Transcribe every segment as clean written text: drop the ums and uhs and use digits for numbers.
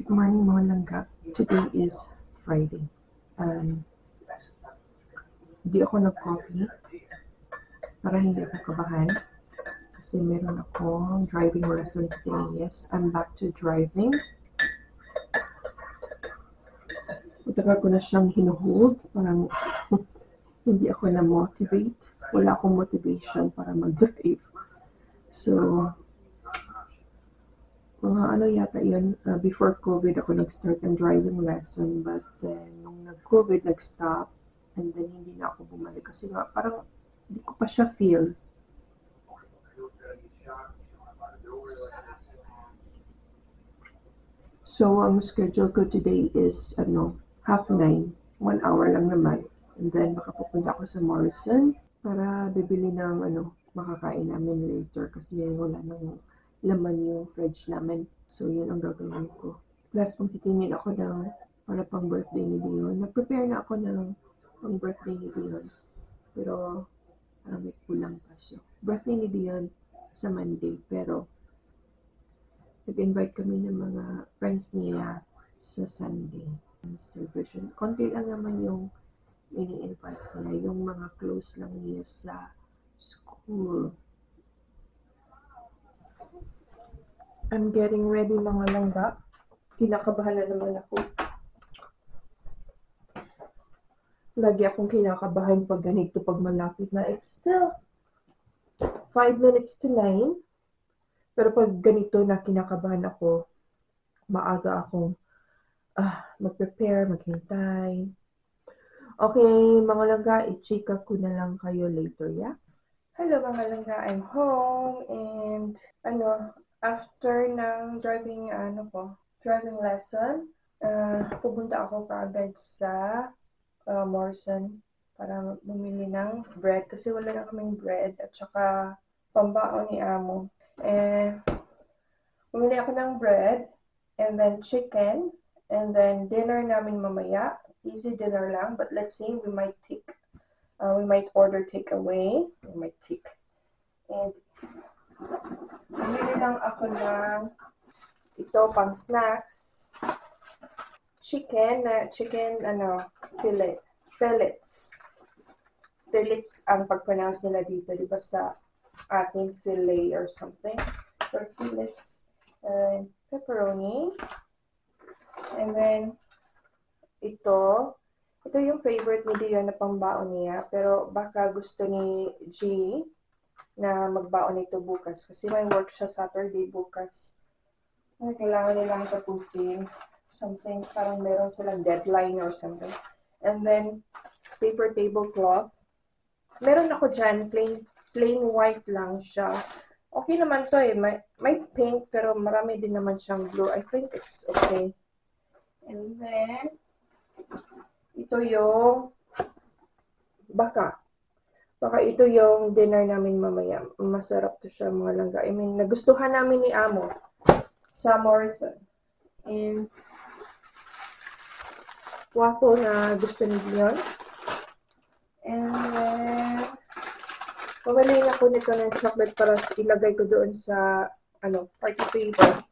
Good morning mga langga. Today is Friday. Hindi ako nag-coffee para hindi ako kabahan kasi meron akong driving lesson today. Yes, I'm back to driving. Matagal ko na siyang hinuhold. Parang hindi ako na-motivate. Wala akong motivation para mag-drive. So, mga ano yata yun, before COVID ako nag-start ng driving lesson, but then nung nag-COVID, nag-stop, and then hindi na ako bumalik kasi nga parang hindi ko pa siya feel. So, ang schedule ko today is 9:30, 1 hour lang naman. And then baka pupunta ako sa Morrison para bibili ng makakain namin later kasi wala nang laman yung fridge namin. So, yun ang gagawin ko. Plus, magtitingin ako ng para pang birthday ni Dion. Nag-prepare na ako ng pang birthday ni Dion. Pero, parang may kulang pa siya. Birthday ni Dion sa Monday. Pero, nag-invite kami ng mga friends niya sa Sunday. Celebration. Konti lang naman yung ini-invite niya. Yung mga close lang niya sa school. I'm getting ready mga langga. Kinakabahan na naman ako. Lagi akong kinakabahan pag ganito, pag malapit na. It's still 5 minutes to 9. Pero pag ganito na kinakabahan ako, maaga akong mag-prepare, maghintay. Okay, mga langga, i-chika ko na lang kayo later, yeah? Hello mga langga, I'm home and after ng driving lesson, pupunta ako kaagad sa Morrison para bumili ng bread kasi wala na kaming bread at saka pambaon ni Amo. Bumili ako ng bread and then chicken and then dinner namin mamaya. Easy dinner lang, but let's see, we might order takeaway. And bumili lang ako ng ito pang snacks. Chicken fillets ang pag-pronounce nila dito, di ba sa ating fillet or something, or fillets, pepperoni, and then ito yung favorite ni Dion na pangbaon niya, pero baka gusto ni G na magbaon nito bukas kasi may work siya Saturday bukas. Kailangan nilang tapusin something, parang meron silang deadline or something. And then paper tablecloth. Meron ako dyan, plain white lang siya. Okay naman to eh. May pink pero marami din naman siyang blue. I think it's okay. And then ito yung baka ito yung dinner namin mamaya. Masarap to siya mga langga. I mean, nagustuhan namin ni Amo sa Morrison. And waffle na gusto ni Dion. And then pabalik ako nito ng chocolate para ilagay ko doon sa party paper.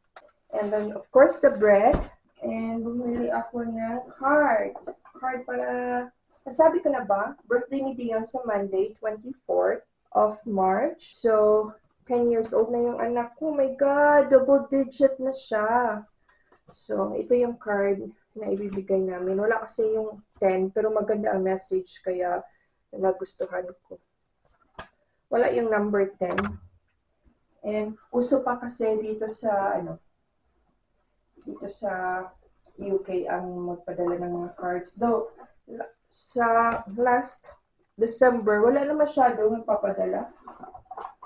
And then of course the bread. And bumili ako ng card para, nasabi ko na ba, birthday ni Dion sa Monday, 24th of March. So 10 years old na yung anak ko. Oh my God, double digit na siya. So ito yung card na ibibigay namin. Wala kasi yung 10 pero maganda ang message kaya nagustuhan ko. Wala yung number 10. And uso pa kasi dito sa UK ang magpadala ng mga cards. Though sa last December wala na masyadong papadala.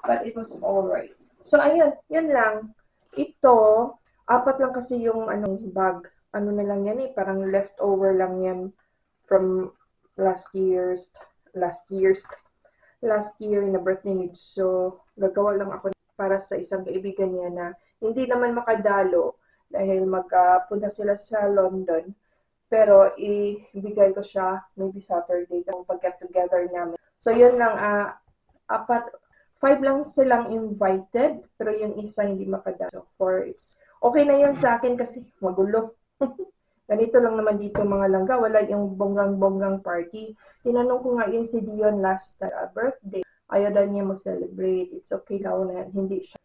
But it was alright. So ayun, yan lang. Ito, 4 lang kasi yung bag. Ano na lang yan eh, parang leftover lang yan from last year na birthday niya. So, gagawa lang ako para sa isang kaibigan niya na hindi naman makadalo dahil magpunta sila sa London. Pero ibigay ko siya maybe Saturday kung pag-get together namin. So, yun lang. 5 lang silang invited pero yung isa hindi makadalo. So, it's okay na yun sa akin kasi magulo. Ganito lang naman dito mga langga, wala yung bonggang-bonggang party. Tinanong ko nga yun si Dion last birthday. Ayaw daw niya mag-celebrate. It's okay daw na hindi siya.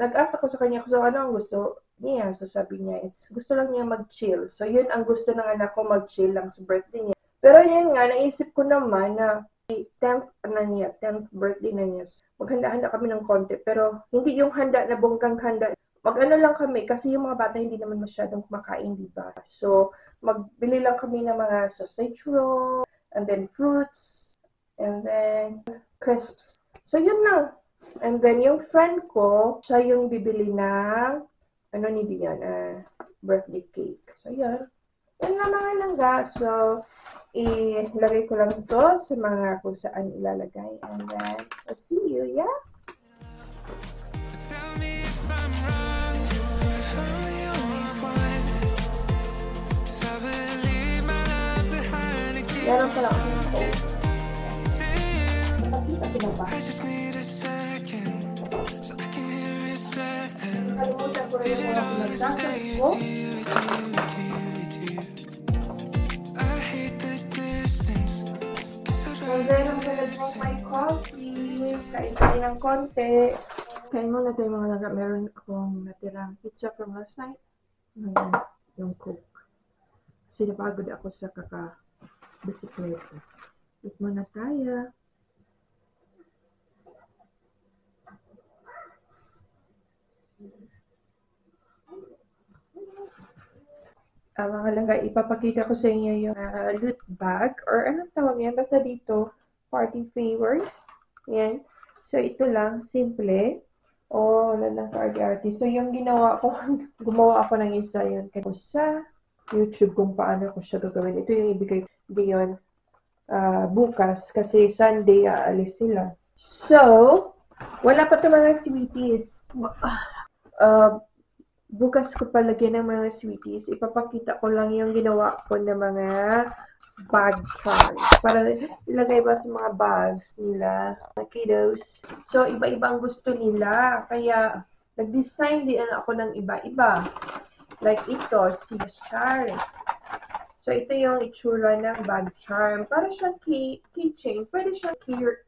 Nag-asa ko sa kanya so ano ang gusto niya. So sabi niya is gusto lang niya mag-chill. So yun ang gusto ng anak ko, mag-chill lang sa birthday niya. Pero yun nga, naisip ko naman na 10th birthday na niya. Maghanda-handa kami ng konti. Pero hindi yung handa na bonggang handa. Mag-ano lang kami kasi yung mga bata hindi naman masyadong kumakain, di ba? So, magbili lang kami ng mga sausage roll, and then fruits, and then crisps. So, yun lang. And then, yung friend ko, siya yung bibili ng, ano ni Dion, birthday cake. So, yun. Yan lang mga langga. So, ilagay ko lang ito sa mga kung saan ilalagay. And then, I'll see you, yeah? Tell me if I'm wrong, if I'm the only one. So I will leave my love behind again. Meron pala akong coat. I just need a second, so I can hear it saying, leave it all to stay with you, with you, with you, with you. I hate the distance, 'cause I'd And then, I'm gonna drink my coffee. Kain tayo ng konti. Kain muna tayo mga langga. Meron akong natirang pizza from last night. Ngayon, yung Coke. Kasi napagod ako sa kaka-bisikleta. Eat muna tayo. Mga langga, ipapakita ko sa inyo yung loot bag or anong tawag yan? Basta dito, party favors. Yan. So, ito lang, simple. Wala lang ka-arte. So, yung ginawa ko, gumawa ako ng isa yun. Kaya sa YouTube kung paano ko siya gagawin. Ito yung ibigay ko diyon bukas kasi Sunday aalis sila. So, wala pa ito mga sweeties. Bukas ko palagyan ng mga sweeties. Ipapakita ko lang yung ginawa ko ng mga bag charms. Para ilagay ba sa mga bags nila, mga kiddos. So, iba-ibang gusto nila. Kaya, nag-design din ako ng iba-iba. Like ito, si Charm. So, ito yung itsura ng bag charm. Para siyang keychain. Pwede siyang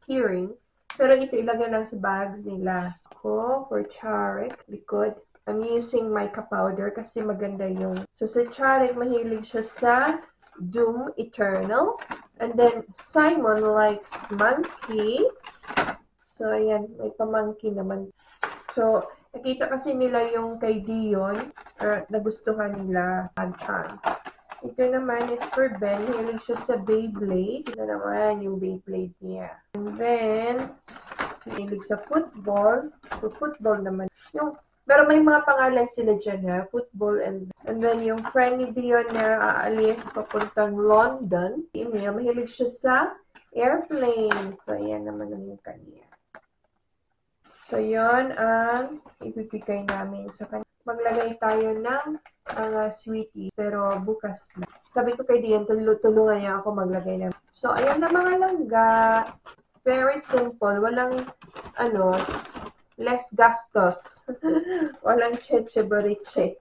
keyring. Pero ito ilagay lang sa bags nila. Ako, for Charek, likod. I'm using mica powder kasi maganda yung... So, sa Charek, mahilig siya sa Doom Eternal. And then, Simon likes monkey. So, ayan, may pa-monkey naman. So, nakita kasi nila yung kay Dion, nagustuhan nila bag charm. Ito naman is for Ben. Mahilig siya sa Beyblade. Ito naman yung Beyblade niya. And then, mahilig sa football. So, football naman. Pero may mga pangalan sila dyan ha. Football and then yung friend ni Dion na aalis papuntang London. Mahilig siya sa airplane. So, ayan naman yung kanya. So, yun ang ibibigay namin sa kanya. Maglagay tayo ng mga sweeties. Pero bukas na. Sabi ko kay Dion, tulungan niya ako maglagay na. So, ayan na mga langga. Very simple. Walang, less gastos. Walang cheche bariche.